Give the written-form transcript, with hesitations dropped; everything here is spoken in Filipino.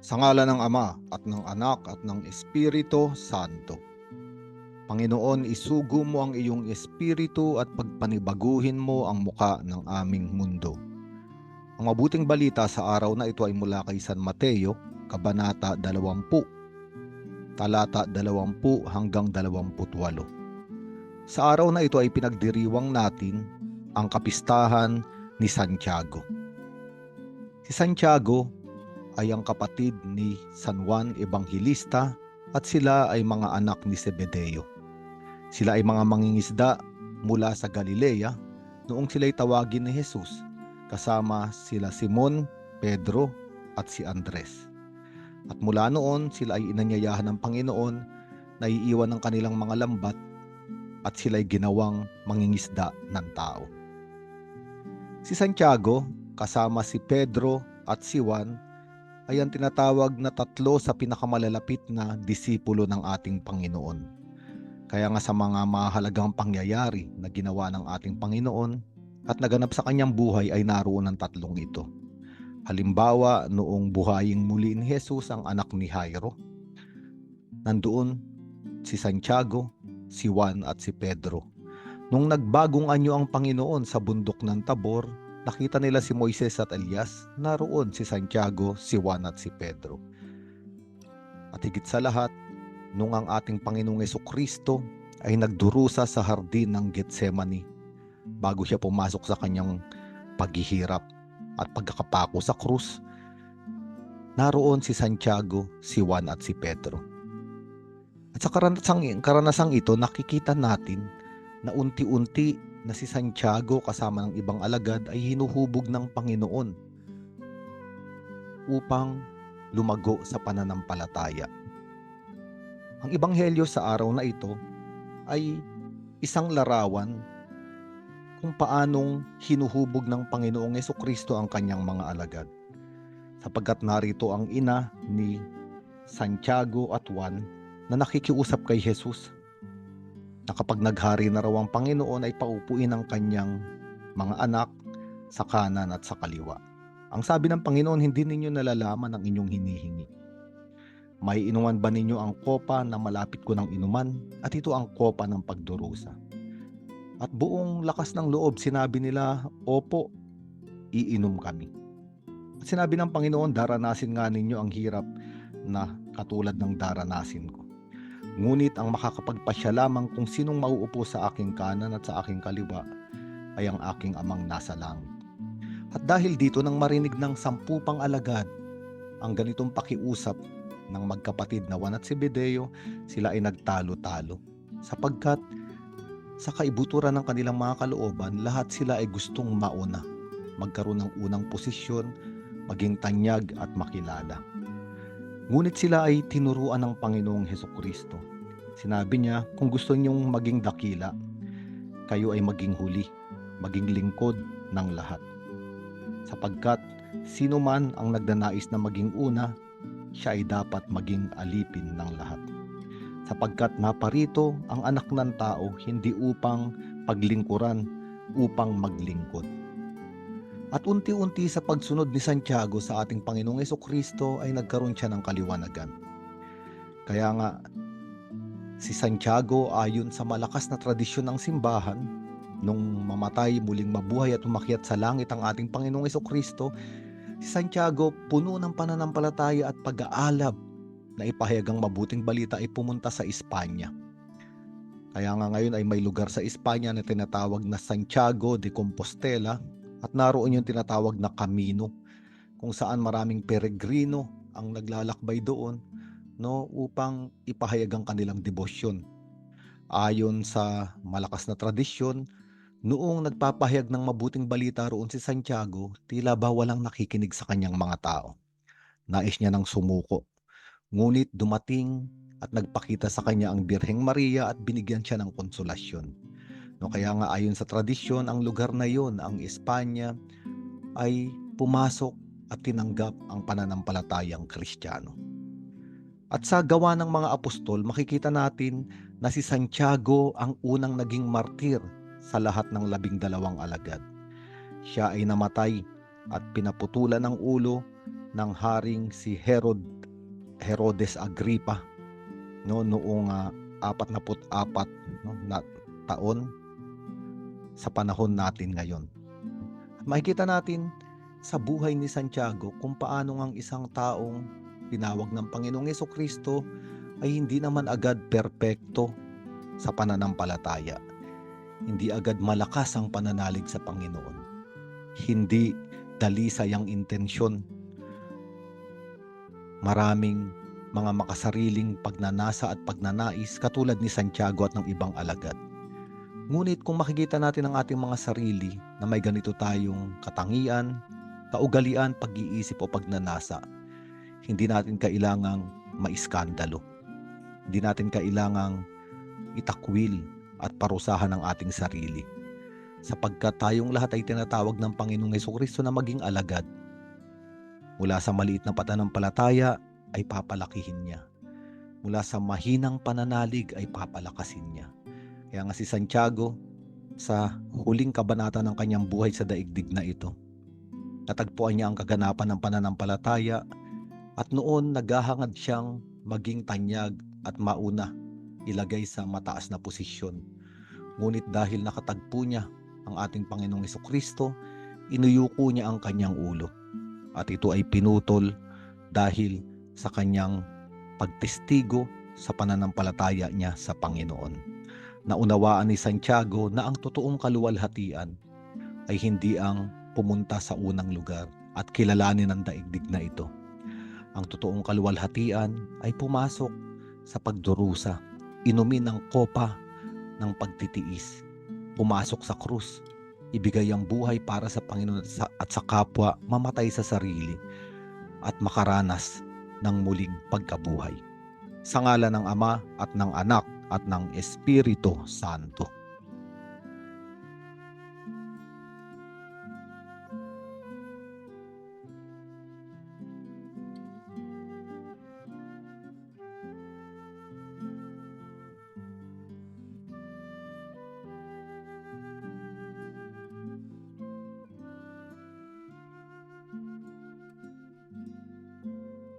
Sa ngalan ng Ama at ng Anak at ng Espiritu Santo. Panginoon, isugo mo ang iyong espiritu at pagpanibaguhin mo ang muka ng aming mundo. Ang mabuting balita sa araw na ito ay mula kay San Mateo, Kabanata 20, talata 20 hanggang 28. Sa araw na ito ay pinagdiriwang natin ang kapistahan ni Santiago. Si Santiago ay ang kapatid ni San Juan Evangelista at sila ay mga anak ni Zebedeo. Sila ay mga mangingisda mula sa Galilea noong sila'y tawagin ni Jesus, kasama sila Simon, Pedro at si Andres. At mula noon sila ay inanyayahan ng Panginoon na iiwan ng kanilang mga lambat at sila'y ginawang mangingisda ng tao. Si Santiago kasama si Pedro at si Juan ay ang tinatawag na tatlo sa pinakamalalapit na disipulo ng ating Panginoon. Kaya nga sa mga mahalagang pangyayari na ginawa ng ating Panginoon at naganap sa kanyang buhay ay naroon ang tatlong ito. Halimbawa, noong buhaying muli ni Jesus ang anak ni Jairo, nandoon si Santiago, si Juan at si Pedro. Nung nagbagong anyo ang Panginoon sa bundok ng Tabor, nakita nila si Moises at Elias, naroon si Santiago, si Juan at si Pedro. At higit sa lahat, nung ang ating Panginoong Jesucristo ay nagdurusa sa hardin ng Getsemani bago siya pumasok sa kanyang paghihirap at pagkakapako sa krus, naroon si Santiago, si Juan at si Pedro. At sa karanasang ito, nakikita natin na unti-unti na si Santiago kasama ng ibang alagad ay hinuhubog ng Panginoon upang lumago sa pananampalataya. Ang ebanghelyo sa araw na ito ay isang larawan kung paanong hinuhubog ng Panginoong Jesucristo ang kanyang mga alagad. Sapagkat narito ang ina ni Santiago at Juan na nakikiusap kay Jesus na kapag naghari na raw ang Panginoon ay paupuin ang kanyang mga anak sa kanan at sa kaliwa. Ang sabi ng Panginoon, hindi ninyo nalalaman ang inyong hinihingi. May inuman ba ninyo ang kopa na malapit ko ng inuman? At ito ang kopa ng pagdurusa. At buong lakas ng loob sinabi nila, opo, iinom kami. At sinabi ng Panginoon, daranasin nga ninyo ang hirap na katulad ng daranasin ko. Ngunit ang makakapagpasya lamang kung sinong mauupo sa aking kanan at sa aking kaliwa ay ang aking amang nasa langit. At dahil dito nang marinig ng 10 pang alagad ang ganitong pakiusap ng magkapatid na Juan at Zebedeo, sila ay nagtalo-talo. Sapagkat sa kaibuturan ng kanilang mga kalooban, lahat sila ay gustong mauna, magkaroon ng unang posisyon, maging tanyag at makilala. Ngunit sila ay tinuruan ng Panginoong Hesukristo. Sinabi niya, kung gusto niyong maging dakila, kayo ay maging huli, maging lingkod ng lahat. Sapagkat sino man ang nagnanais na maging una, siya ay dapat maging alipin ng lahat. Sapagkat naparito ang anak ng tao hindi upang paglingkuran, upang maglingkod. At unti-unti sa pagsunod ni Santiago sa ating Panginoong Jesucristo ay nagkaroon siya ng kaliwanagan. Kaya nga, si Santiago ayon sa malakas na tradisyon ng simbahan, nung mamatay, muling mabuhay at umakyat sa langit ang ating Panginoong Jesucristo, si Santiago puno ng pananampalataya at pag-aalab na ipahayag ang mabuting balita ay pumunta sa Espanya. Kaya nga ngayon ay may lugar sa Espanya na tinatawag na Santiago de Compostela at naroon yung tinatawag na Camino kung saan maraming peregrino ang naglalakbay doon upang ipahayag ang kanilang debosyon. Ayon sa malakas na tradisyon, noong nagpapahayag ng mabuting balita roon si Santiago, tila ba walang nakikinig sa kanyang mga tao. Nais niya ng sumuko. Ngunit dumating at nagpakita sa kanya ang Birheng Maria at binigyan siya ng konsolasyon. Kaya nga ayon sa tradisyon, ang lugar na yon, ang Espanya, ay pumasok at tinanggap ang pananampalatayang Kristiyano. At sa gawa ng mga apostol, makikita natin na si Santiago ang unang naging martir sa lahat ng 12 alagad. Siya ay namatay at pinaputulan ng ulo ng haring si Herod Herodes Agripa, no, noong 44, no, na taon sa panahon natin ngayon. Makikita natin sa buhay ni Santiago kung paano ang isang taong tinawag ng Panginoong Jesucristo ay hindi naman agad perpekto sa pananampalataya. Hindi agad malakas ang pananalig sa Panginoon. Hindi dalisay ang intensyon. Maraming mga makasariling pagnanasa at pagnanais katulad ni Santiago at ng ibang alagad. Ngunit kung makikita natin ang ating mga sarili na may ganito tayong katangian, kaugalian, pag-iisip o pagnanasa, hindi natin kailangang maiskandalo. Hindi natin kailangang itakwil at parusahan ang ating sarili. Sapagkat tayong lahat ay tinatawag ng Panginoong Jesucristo na maging alagad. Mula sa maliit na pananampalataya ay papalakihin niya. Mula sa mahinang pananalig ay papalakasin niya. Kaya nga si Santiago, sa huling kabanata ng kanyang buhay sa daigdig na ito, natagpuan niya ang kaganapan ng pananampalataya at noon naghahangad siyang maging tanyag at mauna, ilagay sa mataas na posisyon. Ngunit dahil nakatagpo niya ang ating Panginoong Jesucristo, inuyuko niya ang kanyang ulo. At ito ay pinutol dahil sa kanyang pagtestigo sa pananampalataya niya sa Panginoon. Naunawaan ni Santiago na ang totoong kaluwalhatian ay hindi ang pumunta sa unang lugar at kilalanin ang daigdig na ito. Ang totoong kaluwalhatian ay pumasok sa pagdurusa, inumin ang kopa ng pagtitiis, pumasok sa krus, ibigay ang buhay para sa Panginoon at sa kapwa, mamatay sa sarili at makaranas ng muling pagkabuhay. Sa ngalan ng Ama at ng Anak at ng Espiritu Santo.